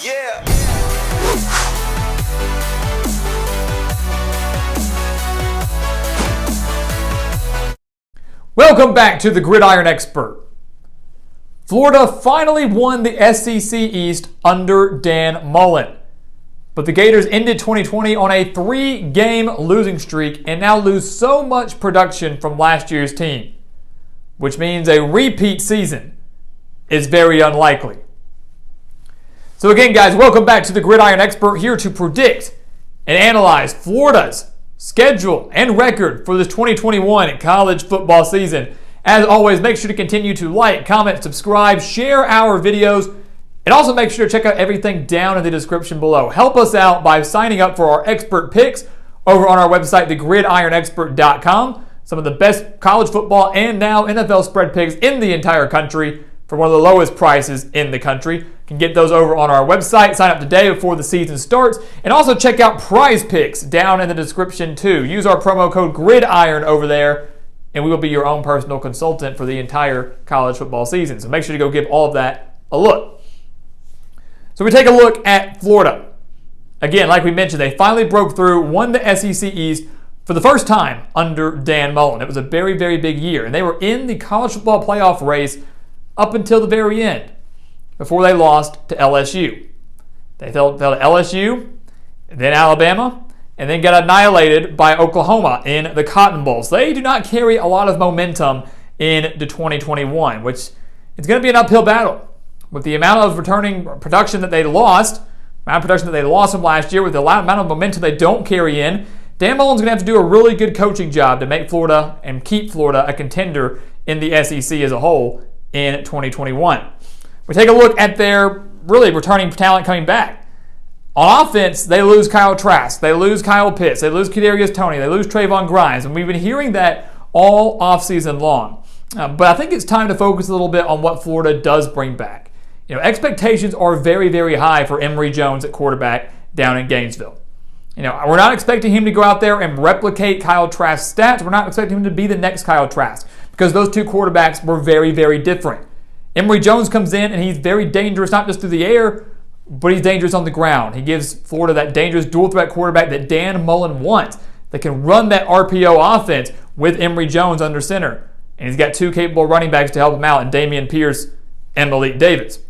Yeah. Welcome back to the Gridiron Expert. Florida finally won the SEC East under Dan Mullen. But the Gators ended 2020 on a 3-game losing streak and now lose so much production from last year's team, which means a repeat season is very unlikely. So again, guys, welcome back to the Gridiron Expert, here to predict and analyze Florida's schedule and record for this 2021 college football season. As always, make sure to continue to like, comment, subscribe, share our videos, and also make sure to check out everything down in the description below. Help us out by signing up for our expert picks over on our website, thegridironexpert.com. Some of the best college football and now NFL spread picks in the entire country for one of the lowest prices in the country. You can get those over on our website. Sign up today before the season starts. And also check out PrizePicks down in the description too. Use our promo code GRIDIRON over there, and we will be your own personal consultant for the entire college football season. So make sure to go give all of that a look. So we take a look at Florida. Again, like we mentioned, they finally broke through, won the SEC East for the first time under Dan Mullen. It was a very, very big year, and they were in the college football playoff race up until the very end, before they lost to LSU. They fell to LSU, then Alabama, and then got annihilated by Oklahoma in the Cotton Bowl. So they do not carry a lot of momentum into 2021, which is going to be an uphill battle. With the amount of returning production that they lost, from last year, with the amount of momentum they don't carry in, Dan Mullen's going to have to do a really good coaching job to make Florida and keep Florida a contender in the SEC as a whole in 2021. We take a look at their really returning talent coming back. On offense, they lose Kyle Trask, they lose Kyle Pitts, they lose Kadarius Toney, they lose Trayvon Grimes, and we've been hearing that all offseason long. But I think it's time to focus a little bit on what Florida does bring back. Expectations are very, very high for Emory Jones at quarterback down in Gainesville. We're not expecting him to go out there and replicate Kyle Trask's stats. We're not expecting him to be the next Kyle Trask, because those two quarterbacks were very, very different. Emory Jones comes in and he's very dangerous, not just through the air, but he's dangerous on the ground. He gives Florida that dangerous dual threat quarterback that Dan Mullen wants, that can run that RPO offense with Emory Jones under center. And he's got two capable running backs to help him out in Dameon Pierce and Malik Davis.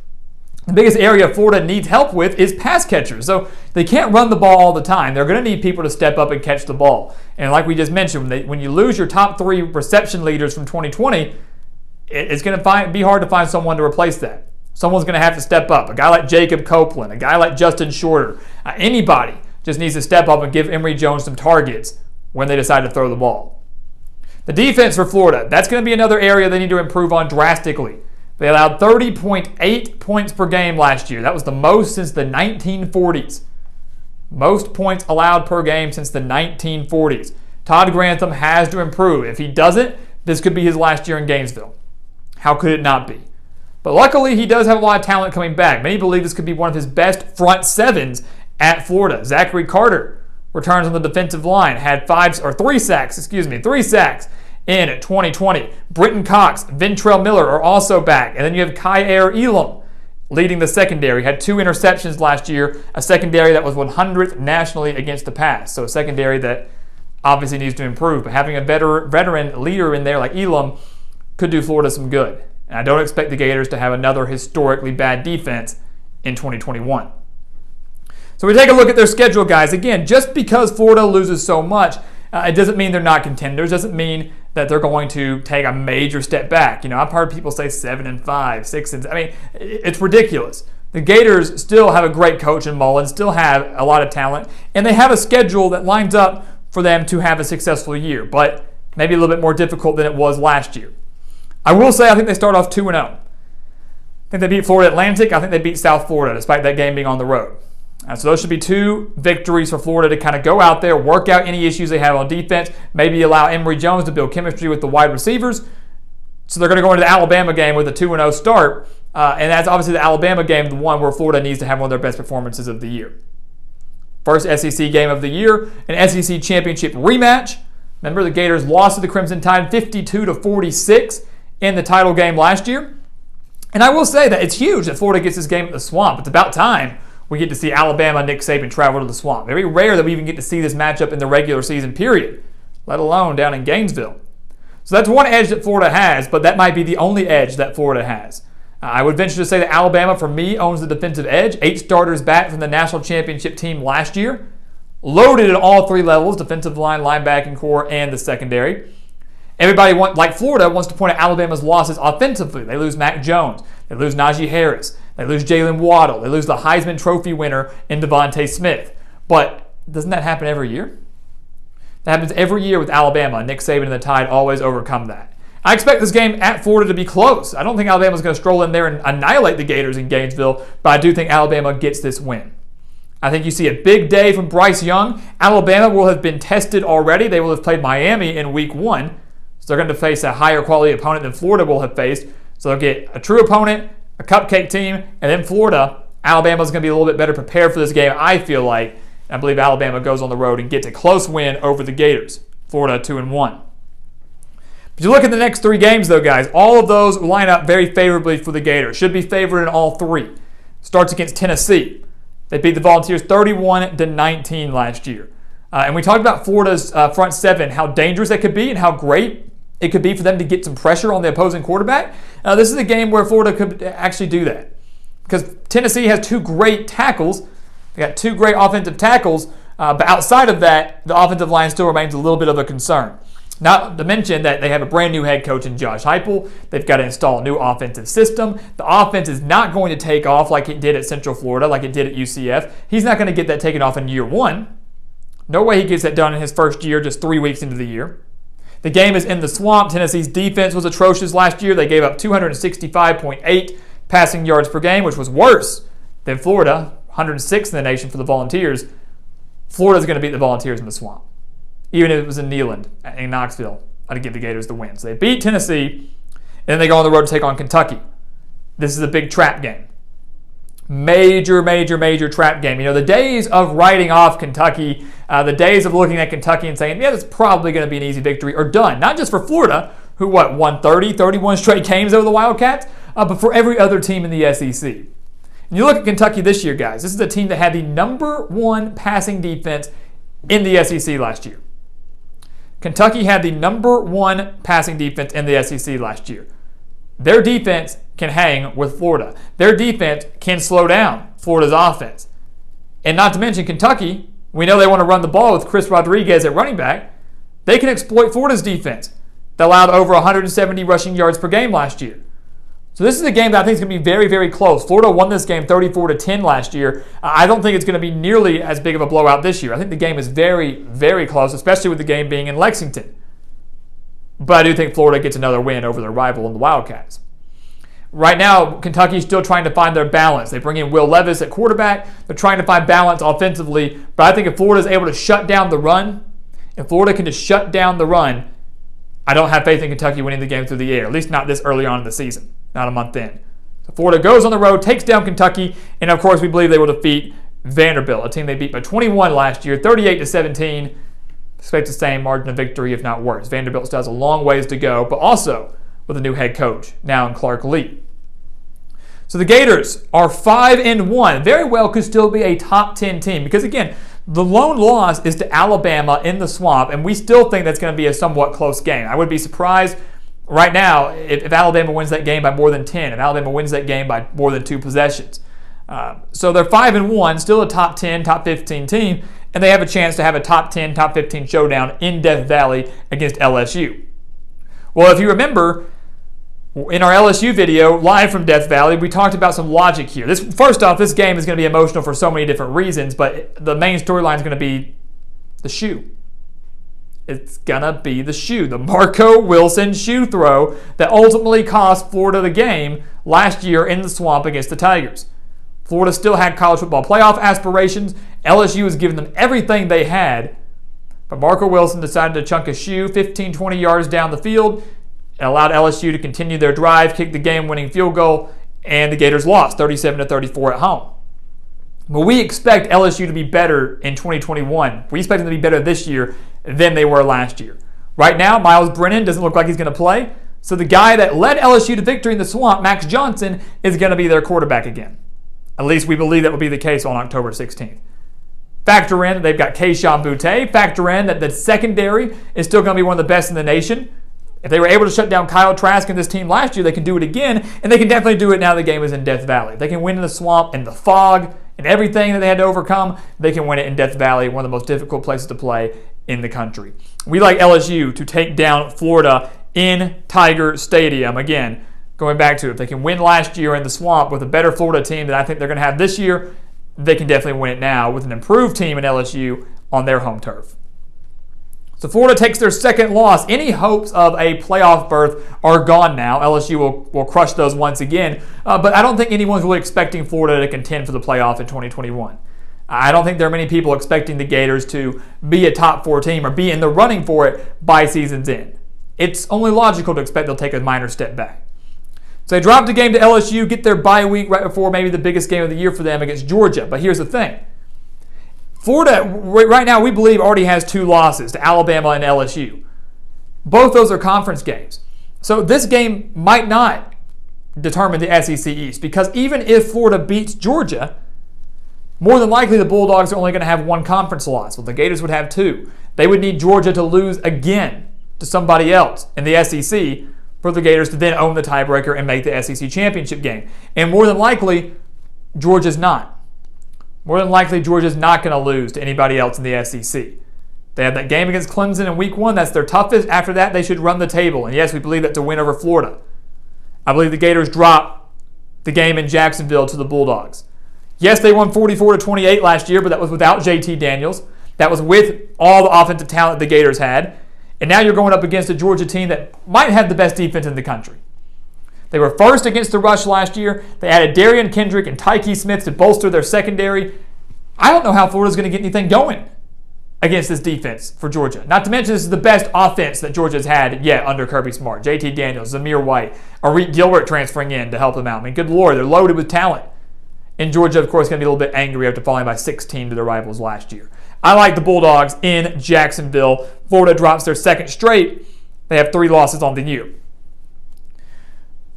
The biggest area Florida needs help with is pass catchers. So they can't run the ball all the time. They're going to need people to step up and catch the ball. And like we just mentioned, when you lose your top 3 reception leaders from 2020, it's going to be hard to find someone to replace that. Someone's going to have to step up. A guy like Jacob Copeland, a guy like Justin Shorter, anybody just needs to step up and give Emory Jones some targets when they decide to throw the ball. The defense for Florida, that's going to be another area they need to improve on drastically. They allowed 30.8 points per game last year. That was the most since the 1940s. Most points allowed per game since the 1940s. Todd Grantham has to improve. If he doesn't, this could be his last year in Gainesville. How could it not be? But luckily, he does have a lot of talent coming back. Many believe this could be one of his best front sevens at Florida. Zachary Carter returns on the defensive line, had 3 sacks in 2020. Britton Cox, Ventrell Miller are also back. And then you have Kyer Elam leading the secondary. Had 2 interceptions last year, a secondary that was 100th nationally against the pass. So a secondary that obviously needs to improve. But having a veteran leader in there like Elam could do Florida some good. And I don't expect the Gators to have another historically bad defense in 2021. So we take a look at their schedule, guys. Again, just because Florida loses so much, it doesn't mean they're not contenders. Doesn't mean that they're going to take a major step back. I've heard people say 7-5, 6. It's ridiculous. The Gators still have a great coach in Mullen, still have a lot of talent, and they have a schedule that lines up for them to have a successful year, but maybe a little bit more difficult than it was last year. I will say I think they start off 2-0. I think they beat Florida Atlantic. I think they beat South Florida, despite that game being on the road. So those should be 2 victories for Florida to kind of go out there, work out any issues they have on defense, maybe allow Emory Jones to build chemistry with the wide receivers. So they're going to go into the Alabama game with a 2-0 start, and that's obviously the Alabama game, the one where Florida needs to have one of their best performances of the year. First SEC game of the year, an SEC championship rematch. Remember, the Gators lost to the Crimson Tide 52-46 in the title game last year. And I will say that it's huge that Florida gets this game at the Swamp. It's about time we get to see Alabama, Nick Saban travel to the Swamp. Very rare that we even get to see this matchup in the regular season period, let alone down in Gainesville. So that's one edge that Florida has, but that might be the only edge that Florida has. I would venture to say that Alabama, for me, owns the defensive edge. 8 starters back from the national championship team last year. Loaded at all 3 levels, defensive line, linebacking core, and the secondary. Everybody, like Florida, wants to point out Alabama's losses offensively. They lose Mac Jones. They lose Najee Harris. They lose Jalen Waddle. They lose the Heisman Trophy winner in Devontae Smith. But doesn't that happen every year? That happens every year with Alabama. Nick Saban and the Tide always overcome that. I expect this game at Florida to be close. I don't think Alabama's going to stroll in there and annihilate the Gators in Gainesville, but I do think Alabama gets this win. I think you see a big day from Bryce Young. Alabama will have been tested already. They will have played Miami in week 1. So they're going to face a higher quality opponent than Florida will have faced. So they'll get a true opponent, a cupcake team, and then Florida. Alabama's going to be a little bit better prepared for this game, I feel like. I believe Alabama goes on the road and gets a close win over the Gators. Florida 2-1. If you look at the next 3 games, though, guys, all of those line up very favorably for the Gators. Should be favored in all 3. Starts against Tennessee. They beat the Volunteers 31-19 last year. And we talked about Florida's front 7, how dangerous that could be and how great it could be for them to get some pressure on the opposing quarterback. This is a game where Florida could actually do that. Because Tennessee has 2 great tackles. They got 2 great offensive tackles. But outside of that, the offensive line still remains a little bit of a concern. Not to mention that they have a brand new head coach in Josh Heupel. They've got to install a new offensive system. The offense is not going to take off like it did at Central Florida, like it did at UCF. He's not going to get that taken off in year 1. No way he gets that done in his first year, just 3 weeks into the year. The game is in the Swamp. Tennessee's defense was atrocious last year. They gave up 265.8 passing yards per game, which was worse than Florida, 106th in the nation for the Volunteers. Florida's going to beat the Volunteers in the Swamp. Even if it was in Neyland, in Knoxville, I'd give the Gators the win. So they beat Tennessee, and then they go on the road to take on Kentucky. This is a big trap game. Major trap game. You know, the days of writing off Kentucky, the days of looking at Kentucky and saying, yeah, that's probably going to be an easy victory, are done. Not just for Florida, who, won 31 straight games over the Wildcats, but for every other team in the SEC. And you look at Kentucky this year, guys. This is a team that had the number 1 passing defense in the SEC last year. Kentucky had the number 1 passing defense in the SEC last year. Their defense can hang with Florida. Their defense can slow down Florida's offense. And not to mention Kentucky, we know they want to run the ball with Chris Rodriguez at running back. They can exploit Florida's defense that allowed over 170 rushing yards per game last year. So this is a game that I think is going to be very close. Florida won this game 34-10 last year. I don't think it's going to be nearly as big of a blowout this year. I think the game is very close, especially with the game being in Lexington. But I do think Florida gets another win over their rival in the Wildcats. Right now, Kentucky's still trying to find their balance. They bring in Will Levis at quarterback. They're trying to find balance offensively. But I think if Florida's able to shut down the run, if Florida can just shut down the run, I don't have faith in Kentucky winning the game through the air, at least not this early on in the season, not a month in. So Florida goes on the road, takes down Kentucky, and of course we believe they will defeat Vanderbilt, a team they beat by 21 last year, 38-17. Expect the same margin of victory, if not worse. Vanderbilt still has a long ways to go, but also with a new head coach now in Clark Lee. So the Gators are 5-1. Very well could still be a top 10 team because, again, the lone loss is to Alabama in the Swamp, and we still think that's going to be a somewhat close game. I would be surprised right now if Alabama wins that game by more than 10, if Alabama wins that game by more than 2 possessions. So they're 5-1, still a top 10, top 15 team, and they have a chance to have a top 10, top 15 showdown in Death Valley against LSU. Well, if you remember, in our LSU video, live from Death Valley, we talked about some logic here. First off, this game is going to be emotional for so many different reasons, but the main storyline is going to be the shoe. It's going to be the shoe, the Marco Wilson shoe throw that ultimately cost Florida the game last year in the Swamp against the Tigers. Florida still had college football playoff aspirations. LSU was giving them everything they had, but Marco Wilson decided to chunk a shoe 15, 20 yards down the field. It allowed LSU to continue their drive, kick the game-winning field goal, and the Gators lost 37-34 at home. But we expect LSU to be better in 2021. We expect them to be better this year than they were last year. Right now, Miles Brennan doesn't look like he's going to play, so the guy that led LSU to victory in the Swamp, Max Johnson, is going to be their quarterback again. At least we believe that will be the case on October 16th. Factor in that they've got Keyshawn Boutte. Factor in that the secondary is still going to be one of the best in the nation. If they were able to shut down Kyle Trask and this team last year, they can do it again, and they can definitely do it now the game is in Death Valley. They can win in the swamp, in the fog, and everything that they had to overcome, they can win it in Death Valley, one of the most difficult places to play in the country. We like LSU to take down Florida in Tiger Stadium. Again, going back to it, if they can win last year in the swamp with a better Florida team that I think they're going to have this year, they can definitely win it now with an improved team in LSU on their home turf. So Florida takes their second loss. Any hopes of a playoff berth are gone now. LSU will crush those once again. But I don't think anyone's really expecting Florida to contend for the playoff in 2021. I don't think there are many people expecting the Gators to be a top 4 team or be in the running for it by season's end. It's only logical to expect they'll take a minor step back. So they dropped a game to LSU, get their bye week right before maybe the biggest game of the year for them against Georgia. But here's the thing. Florida, right now, we believe already has 2 losses to Alabama and LSU. Both those are conference games. So this game might not determine the SEC East because even if Florida beats Georgia, more than likely the Bulldogs are only going to have 1 conference loss. Well, the Gators would have 2. They would need Georgia to lose again to somebody else in the SEC for the Gators to then own the tiebreaker and make the SEC championship game. And more than likely, Georgia's not. More than likely, Georgia's not going to lose to anybody else in the SEC. They have that game against Clemson in week 1. That's their toughest. After that, they should run the table. And yes, we believe that to win over Florida. I believe the Gators drop the game in Jacksonville to the Bulldogs. Yes, they won 44-28 last year, but that was without JT Daniels. That was with all the offensive talent the Gators had. And now you're going up against a Georgia team that might have the best defense in the country. They were first against the rush last year. They added Darian Kendrick and Tyke Smith to bolster their secondary. I don't know how Florida's going to get anything going against this defense for Georgia. Not to mention this is the best offense that Georgia's had yet under Kirby Smart. JT Daniels, Zamir White, Arik Gilbert transferring in to help them out. I mean, good Lord, they're loaded with talent. And Georgia, of course, is going to be a little bit angry after falling by 16 to their rivals last year. I like the Bulldogs in Jacksonville. Florida drops their second straight. They have 3 losses on the year.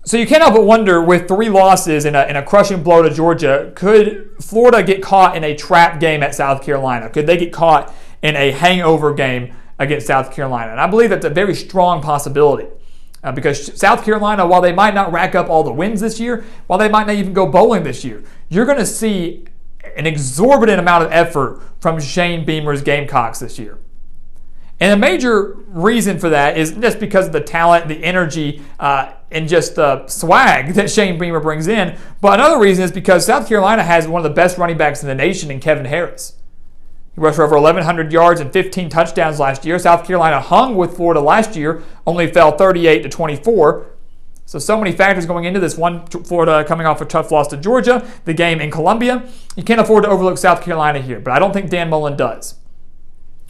So you can't help but wonder, with 3 losses and a crushing blow to Georgia, could Florida get caught in a trap game at South Carolina? Could they get caught in a hangover game against South Carolina? And I believe that's a very strong possibility. Because South Carolina, while they might not rack up all the wins this year, while they might not even go bowling this year, you're going to see an exorbitant amount of effort from Shane Beamer's Gamecocks this year. And a major reason for that is just because of the talent, the energy, and just the swag that Shane Beamer brings in. But another reason is because South Carolina has one of the best running backs in the nation in Kevin Harris. He rushed for over 1,100 yards and 15 touchdowns last year. South Carolina hung with Florida last year, only fell 38-24. So many factors going into this. One, Florida coming off a tough loss to Georgia, the game in Columbia. You can't afford to overlook South Carolina here, but I don't think Dan Mullen does.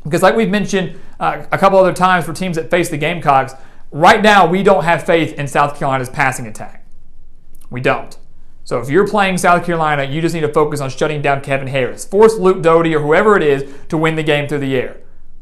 Because like we've mentioned a couple other times for teams that face the Gamecocks, right now we don't have faith in South Carolina's passing attack. We don't. So if you're playing South Carolina, you just need to focus on shutting down Kevin Harris. Force Luke Doty or whoever it is to win the game through the air.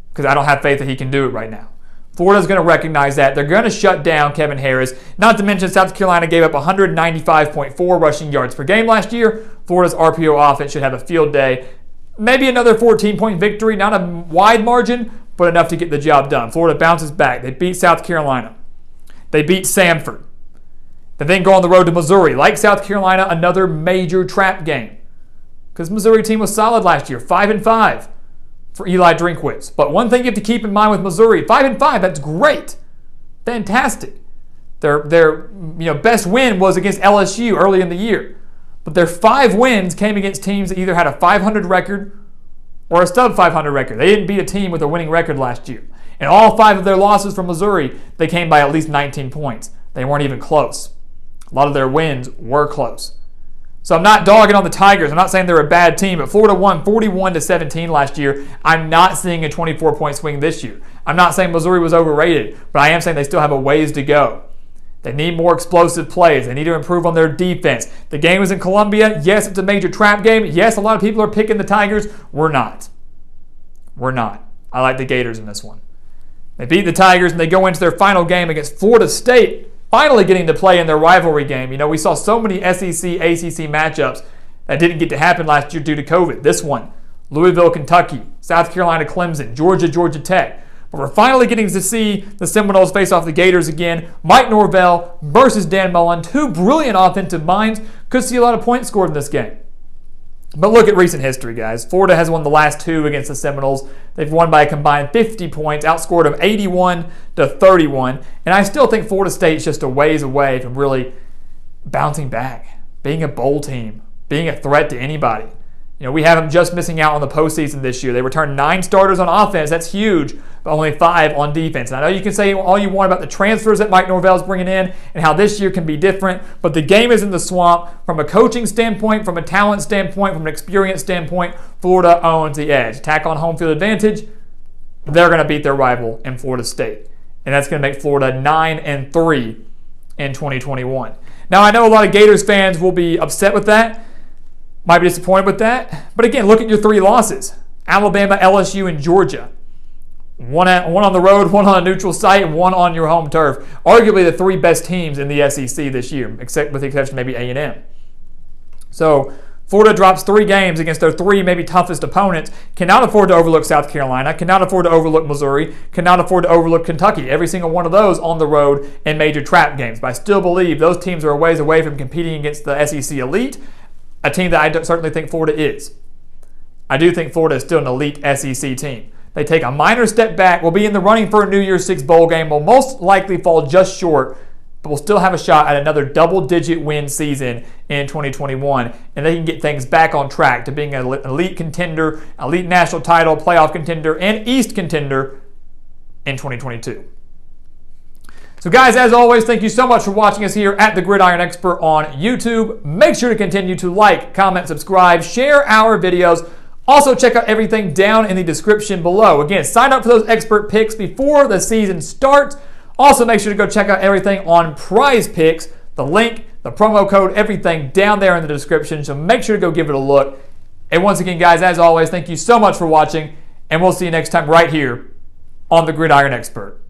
Because I don't have faith that he can do it right now. Florida's going to recognize that. They're going to shut down Kevin Harris. Not to mention South Carolina gave up 195.4 rushing yards per game last year. Florida's RPO offense should have a field day. Maybe another 14-point victory. Not a wide margin, but enough to get the job done. Florida bounces back. They beat South Carolina. They beat Samford. They then go on the road to Missouri. Like South Carolina, another major trap game. Because Missouri team was solid last year, 5-5 for Eli Drinkwitz. But one thing you have to keep in mind with Missouri, 5-5, that's great. Fantastic. Their best win was against LSU early in the year. But their 5 wins came against teams that either had a 500 record or a sub 500 record. They didn't beat a team with a winning record last year. And all 5 of their losses from Missouri, they came by at least 19 points. They weren't even close. A lot of their wins were close. So I'm not dogging on the Tigers. I'm not saying they're a bad team, but Florida won 41-17 last year. I'm not seeing a 24-point swing this year. I'm not saying Missouri was overrated, but I am saying they still have a ways to go. They need more explosive plays. They need to improve on their defense. The game is in Columbia. Yes, it's a major trap game. Yes, a lot of people are picking the Tigers. We're not. We're not. I like the Gators in this one. They beat the Tigers, and they go into their final game against Florida State, finally getting to play in their rivalry game. You know, we saw so many SEC, ACC matchups that didn't get to happen last year due to COVID. This one, Louisville, Kentucky, South Carolina, Clemson, Georgia, Georgia Tech. But we're finally getting to see the Seminoles face off the Gators again. Mike Norvell versus Dan Mullen. Two brilliant offensive minds. Could see a lot of points scored in this game. But look at recent history, guys. Florida has won the last two against the Seminoles. They've won by a combined 50 points, outscored them 81-31. And I still think Florida State's just a ways away from really bouncing back, being a bowl team, being a threat to anybody. You know, we have them just missing out on the postseason this year. They returned 9 starters on offense. That's huge, but only 5 on defense. And I know you can say all you want about the transfers that Mike Norvell's bringing in and how this year can be different, but the game is in the swamp. From a coaching standpoint, from a talent standpoint, from an experience standpoint, Florida owns the edge. Tack on home field advantage, they're going to beat their rival in Florida State. And that's going to make Florida 9-3 in 2021. Now, I know a lot of Gators fans will be upset with that. Might be disappointed with that. But again, look at your 3 losses. Alabama, LSU, and Georgia. One on the road, one on a neutral site, and one on your home turf. Arguably the 3 best teams in the SEC this year, except with the exception of maybe A&M. So Florida drops 3 games against their 3 maybe toughest opponents. Cannot afford to overlook South Carolina. Cannot afford to overlook Missouri. Cannot afford to overlook Kentucky. Every single one of those on the road in major trap games. But I still believe those teams are a ways away from competing against the SEC elite. A team that I certainly think Florida is. I do think Florida is still an elite SEC team. They take a minor step back, will be in the running for a New Year's Six bowl game, will most likely fall just short, but will still have a shot at another double-digit win season in 2021, and they can get things back on track to being an elite contender, elite national title, playoff contender, and East contender in 2022. So guys, as always, thank you so much for watching us here at The Gridiron Expert on YouTube. Make sure to continue to like, comment, subscribe, share our videos. Also, check out everything down in the description below. Again, sign up for those expert picks before the season starts. Also, make sure to go check out everything on PrizePicks. The link, the promo code, everything down there in the description. So make sure to go give it a look. And once again, guys, as always, thank you so much for watching. And we'll see you next time right here on The Gridiron Expert.